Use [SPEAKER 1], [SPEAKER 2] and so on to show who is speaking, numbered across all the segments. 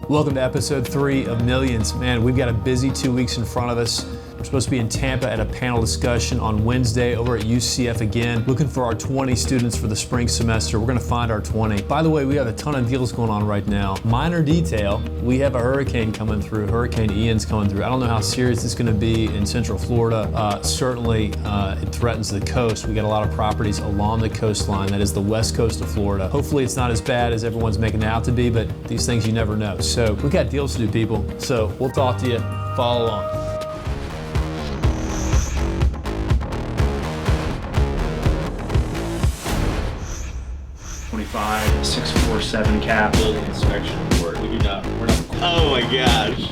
[SPEAKER 1] Welcome to episode 3 of Millions. Man, we've got a busy 2 weeks in front of us. We're supposed to be in Tampa at a panel discussion on Wednesday over at UCF again, looking for our 20 students for the spring semester. We're gonna find our 20. By the way, we have a ton of deals going on right now. Minor detail, we have a hurricane coming through. Hurricane Ian's coming through. I don't know how serious it's gonna be in Central Florida. Certainly, it threatens the coast. We got a lot of properties along the coastline. That is the west coast of Florida. Hopefully it's not as bad as everyone's making it out to be, but these things you never know. So we've got deals to do, people. So we'll talk to you. Follow along.
[SPEAKER 2] 647 cap building inspection report. We're not.
[SPEAKER 3] Oh my gosh,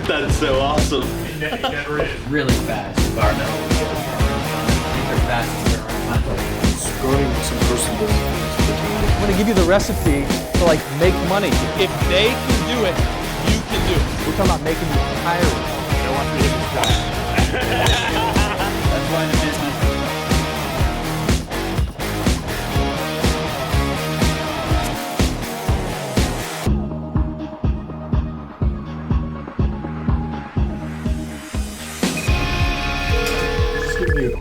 [SPEAKER 3] that's so awesome.
[SPEAKER 2] It never is.
[SPEAKER 4] Really fast environmental. They're fast.
[SPEAKER 5] Growing some personal business.
[SPEAKER 1] I'm gonna give you the recipe to make money.
[SPEAKER 6] If they can do it, you can do it.
[SPEAKER 1] We're talking about making you tired.
[SPEAKER 2] You don't want me to get
[SPEAKER 4] That's why the business.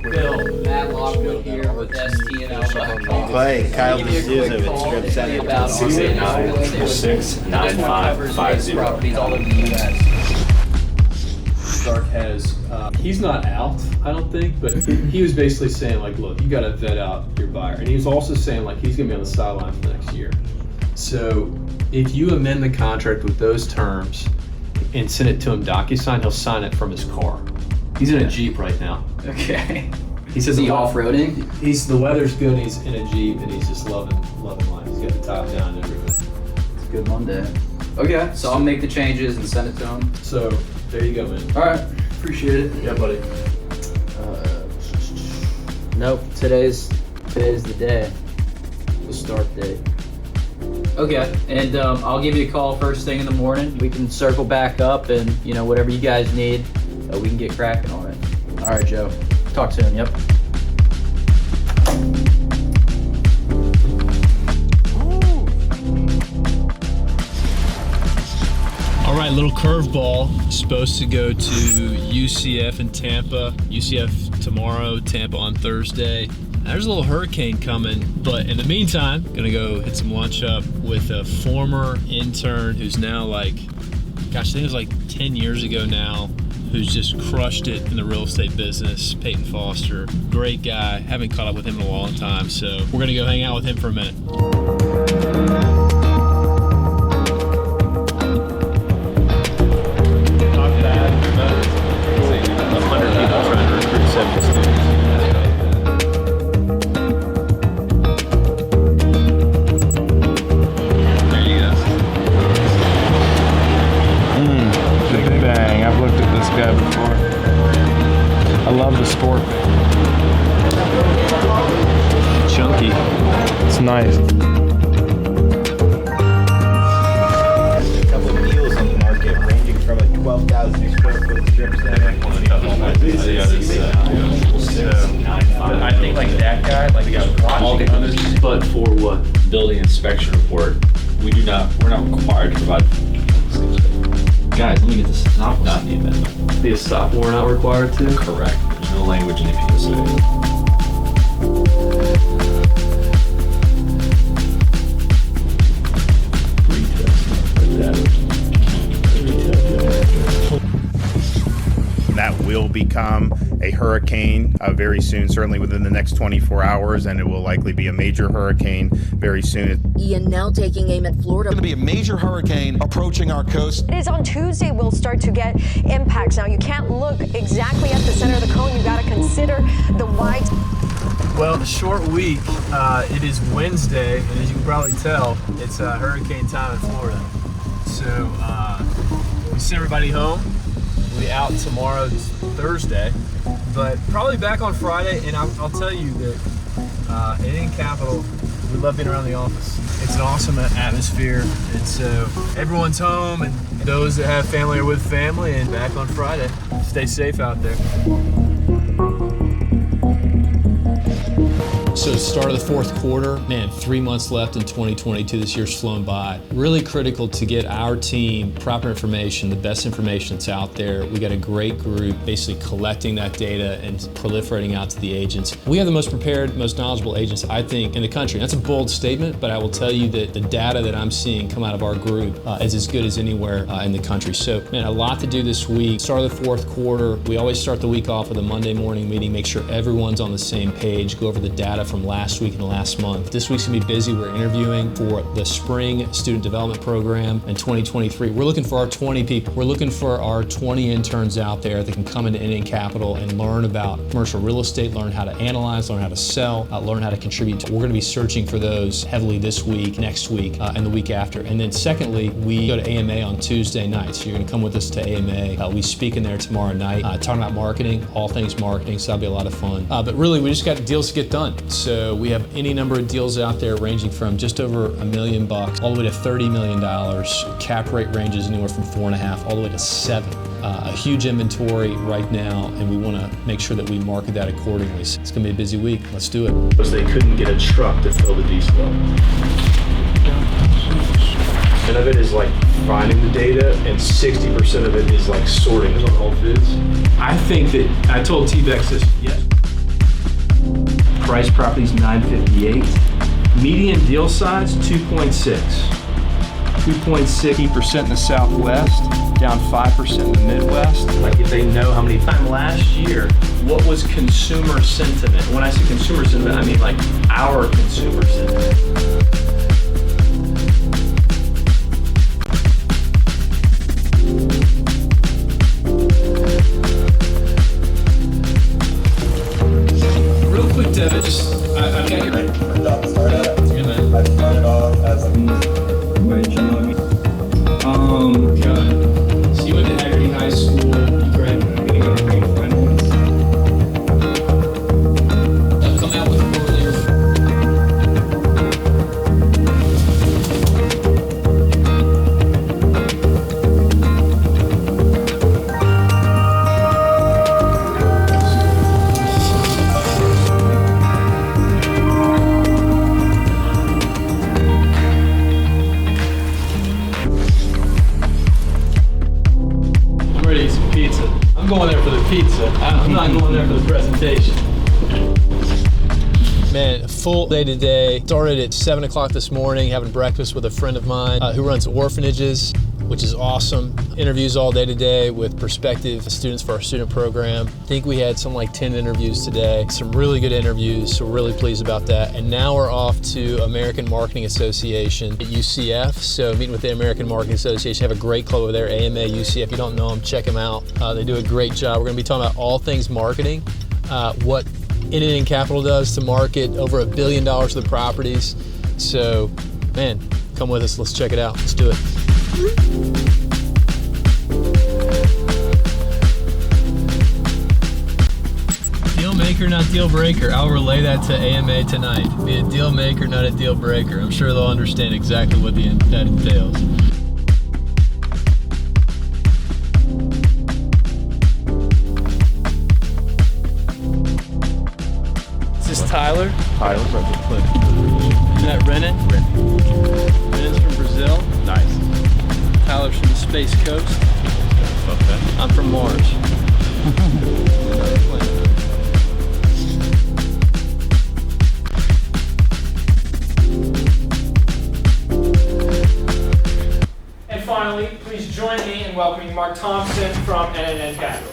[SPEAKER 4] Bill, Matt Lockwood here with STNL.com.
[SPEAKER 3] Clay, Kyle D'Souza with Strip Center.
[SPEAKER 2] 689-695-50.
[SPEAKER 4] Properties all over the U.S.
[SPEAKER 7] Stark has, he's not out, I don't think, but he was basically saying look, you got to vet out your buyer. And he was also saying he's going to be on the sideline for the next year. So if you amend the contract with those terms and send it to him DocuSign, he'll sign it from his car. He's in a Jeep right now.
[SPEAKER 4] Okay.
[SPEAKER 7] He says
[SPEAKER 4] Is he off-roading?
[SPEAKER 7] The weather's good. And he's in a Jeep and he's just loving life. He's got the top down and everything.
[SPEAKER 4] It's a good Monday. Okay, so I'll make the changes and send it to him.
[SPEAKER 7] So there you go, man.
[SPEAKER 4] All right, appreciate it.
[SPEAKER 7] Yeah, buddy.
[SPEAKER 4] Nope, today's the day. The start date. Okay, and I'll give you a call first thing in the morning. We can circle back up and, whatever you guys need, we can get cracking on it. All right, Joe. Talk soon, yep.
[SPEAKER 1] All right, little curveball. Supposed to go to UCF in Tampa. UCF tomorrow, Tampa on Thursday. There's a little hurricane coming, but in the meantime, gonna go hit some lunch up with a former intern who's now I think it was 10 years ago now, who's just crushed it in the real estate business, Peyton Foster. Great guy, haven't caught up with him in a long time, so we're gonna go hang out with him for a minute.
[SPEAKER 7] Not bad, but 100 people trying to recruit 70 students.
[SPEAKER 5] There you go. Big bang. I've looked at this guy before. I love the sport.
[SPEAKER 1] Chunky.
[SPEAKER 5] It's nice.
[SPEAKER 3] A couple of deals on the market ranging from a 12,000 square foot strip center.
[SPEAKER 2] I think that guy, all the others, but for what? Building inspection report. We're not required to provide. Guys, let me get this. Not the amendment.
[SPEAKER 7] The stop warrant not required to?
[SPEAKER 2] Correct. There's no language in the PSA.
[SPEAKER 8] That will become a hurricane very soon, certainly within the next 24 hours, and it will likely be a major hurricane very soon.
[SPEAKER 9] Ian now taking aim at Florida.
[SPEAKER 10] Going to be a major hurricane approaching our coast.
[SPEAKER 11] It is on Tuesday we'll start to get impacts. Now you can't look exactly at the center of the cone. You got to consider the wide.
[SPEAKER 1] Well, a short week. It is Wednesday, and as you can probably tell, it's hurricane time in Florida. So we sent everybody home. We'll be out tomorrow, Thursday, but probably back on Friday. And I'll tell you that NNN Capital, we love being around the office. It's an awesome atmosphere, and so everyone's home, and those that have family are with family, and back on Friday. Stay safe out there. So start of the fourth quarter, man, 3 months left in 2022. This year's flown by. Really critical to get our team proper information, the best information that's out there. We got a great group basically collecting that data and proliferating out to the agents. We have the most prepared, most knowledgeable agents, I think, in the country. That's a bold statement, but I will tell you that the data that I'm seeing come out of our group is as good as anywhere in the country. So, man, a lot to do this week. Start of the fourth quarter. We always start the week off with a Monday morning meeting, make sure everyone's on the same page, go over the data from last week and last month. This week's gonna be busy. We're interviewing for the spring student development program in 2023. We're looking for our 20 people. We're looking for our 20 interns out there that can come into NNN Capital and learn about commercial real estate, learn how to analyze, learn how to sell, learn how to contribute. We're gonna be searching for those heavily this week, next week, and the week after. And then secondly, we go to AMA on Tuesday nights. So you're gonna come with us to AMA. We speak in there tomorrow night, talking about marketing, all things marketing, so that'll be a lot of fun. But really, we just got deals to get done. So we have any number of deals out there ranging from just over $1 million all the way to $30 million. Cap rate ranges anywhere from 4.5 all the way to 7. A huge inventory right now, and we want to make sure that we market that accordingly. So it's going to be a busy week. Let's do it.
[SPEAKER 2] Because they couldn't get a truck to fill the diesel. And of it is like finding the data, and 60% of it is like sorting. Is on Whole Foods. I think that I told T-Bex this. Yes. Price property's $958. Median deal size 2.6. 2.6% in the Southwest, down 5% in the Midwest. Like if they know how many times last year, what was consumer sentiment? When I say consumer sentiment, I mean like our consumer sentiment.
[SPEAKER 1] Devin, I got you right.
[SPEAKER 12] Yeah, man. I started off as a
[SPEAKER 1] God. So you went to Haggerty High School, you graduated. Come out with a earlier.
[SPEAKER 7] Going there for the pizza. I'm not going there for the presentation.
[SPEAKER 1] Man, full day today. Started at 7 o'clock this morning, having breakfast with a friend of mine who runs orphanages, which is awesome. Interviews all day today with prospective students for our student program. I think we had something like 10 interviews today. Some really good interviews, so we're really pleased about that. And now we're off to American Marketing Association at UCF. So meeting with the American Marketing Association, have a great club over there, AMA, UCF. If you don't know them, check them out. They do a great job. We're gonna be talking about all things marketing, what NNN Capital does to market over $1 billion of the properties. So, man, come with us, let's check it out. Let's do it. Deal maker, not deal breaker. I'll relay that to AMA tonight. Be a deal maker, not a deal breaker. I'm sure they'll understand exactly what that entails. Is this Tyler?
[SPEAKER 5] Tyler,
[SPEAKER 1] Isn't that Renan? Renan's from Brazil.
[SPEAKER 5] nice.
[SPEAKER 1] Tyler's from the Space Coast.
[SPEAKER 5] Okay.
[SPEAKER 1] I'm from Mars.
[SPEAKER 6] And finally, please join me in welcoming Mark Thompson from NNN Capital.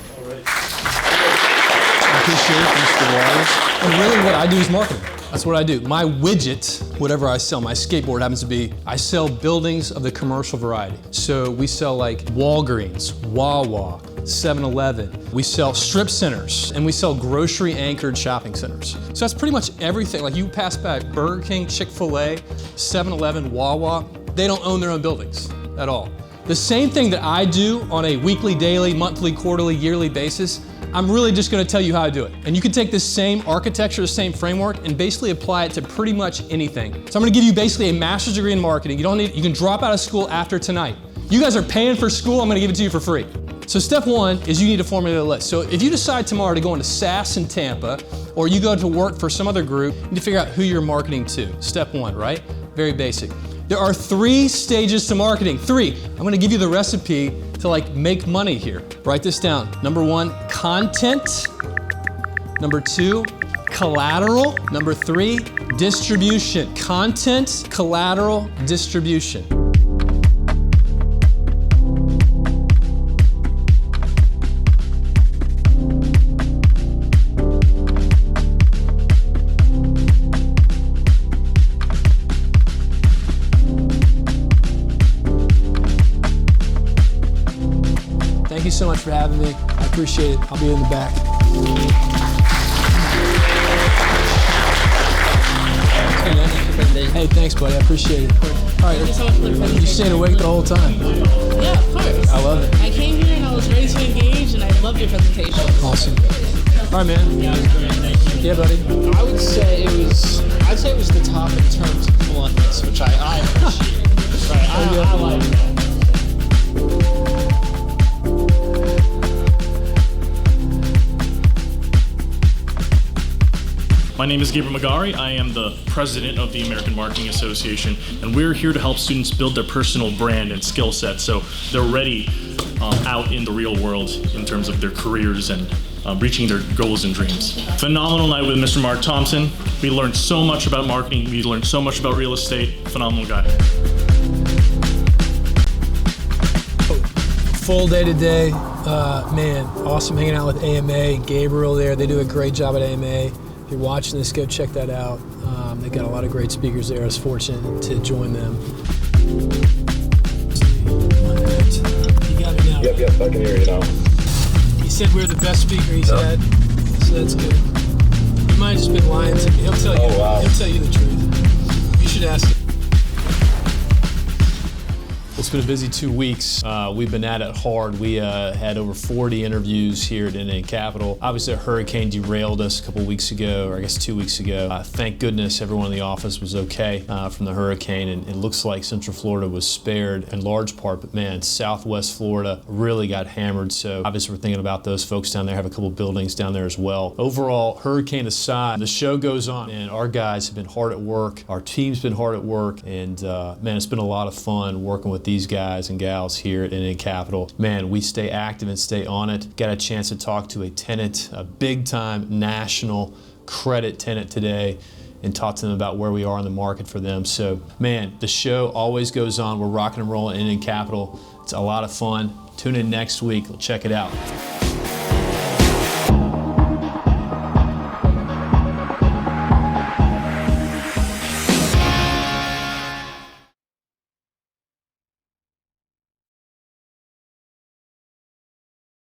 [SPEAKER 1] I appreciate it. Thanks for the waters. And really what I do is marketing. That's what I do. My widget, whatever I sell, my skateboard happens to be, I sell buildings of the commercial variety. So we sell like Walgreens, Wawa, 7-Eleven. We sell strip centers, and we sell grocery anchored shopping centers. So that's pretty much everything. Like you pass by Burger King, Chick-fil-A, 7-Eleven, Wawa, they don't own their own buildings at all. The same thing that I do on a weekly, daily, monthly, quarterly, yearly basis, I'm really just gonna tell you how I do it. And you can take this same architecture, the same framework, and basically apply it to pretty much anything. So I'm gonna give you basically a master's degree in marketing. You can drop out of school after tonight. You guys are paying for school, I'm gonna give it to you for free.
[SPEAKER 13] So step one is you need to formulate a list. So if you decide tomorrow to go into SAS in Tampa, or you go to work for some other group, you need to figure out who you're marketing to. Step one, right? Very basic. There are 3 stages to marketing. 3. I'm gonna give you the recipe to like make money here. Write this down. Number 1, content. Number 2, collateral. Number 3, distribution. Content, collateral, distribution. Thank you so much for having me. I appreciate it. I'll be in the back. Hey, thanks, buddy. I appreciate it. All right,
[SPEAKER 14] Thank you so much for the presentation.
[SPEAKER 13] you stayed awake the whole time.
[SPEAKER 14] Yeah, of course.
[SPEAKER 13] I love it.
[SPEAKER 14] I came here and I was ready to engage, and I loved your presentation.
[SPEAKER 13] Awesome. All right, man.
[SPEAKER 6] Yeah, it was great. Thank you.
[SPEAKER 13] Yeah, buddy.
[SPEAKER 15] I would say it was the top in terms of bluntness, which I appreciate. Right, I like that.
[SPEAKER 16] My name is Gabriel Magari. I am the president of the American Marketing Association, and we're here to help students build their personal brand and skill set so they're ready out in the real world in terms of their careers and reaching their goals and dreams. Phenomenal night with Mr. Mark Thompson. We learned so much about marketing. We learned so much about real estate. Phenomenal guy.
[SPEAKER 13] Full day today. Man, awesome hanging out with AMA and Gabriel there. They do a great job at AMA. If you're watching this, go check that out. They've got a lot of great speakers there. I was fortunate to join them. You got me now.
[SPEAKER 12] Yep, I can hear you now.
[SPEAKER 13] He said we're the best speaker he's had, so that's good. He might have just been lying to me. He'll tell you.
[SPEAKER 12] Oh, wow.
[SPEAKER 13] He'll tell you the truth. You should ask him.
[SPEAKER 1] It's been a busy 2 weeks. We've been at it hard. We had over 40 interviews here at NNN Capital. Obviously, a hurricane derailed us a couple weeks ago, or I guess 2 weeks ago. Thank goodness everyone in the office was okay from the hurricane, and it looks like Central Florida was spared in large part, but man, Southwest Florida really got hammered. So obviously we're thinking about those folks down there, have a couple buildings down there as well. Overall, hurricane aside, the show goes on, and our guys have been hard at work. Our team's been hard at work, and man, it's been a lot of fun working with these guys and gals here at NNN Capital. Man, we stay active and stay on it. Got a chance to talk to a tenant, a big-time national credit tenant today, and talk to them about where we are in the market for them. So, man, the show always goes on. We're rocking and rolling at NNN Capital. It's a lot of fun. Tune in next week. Check it out.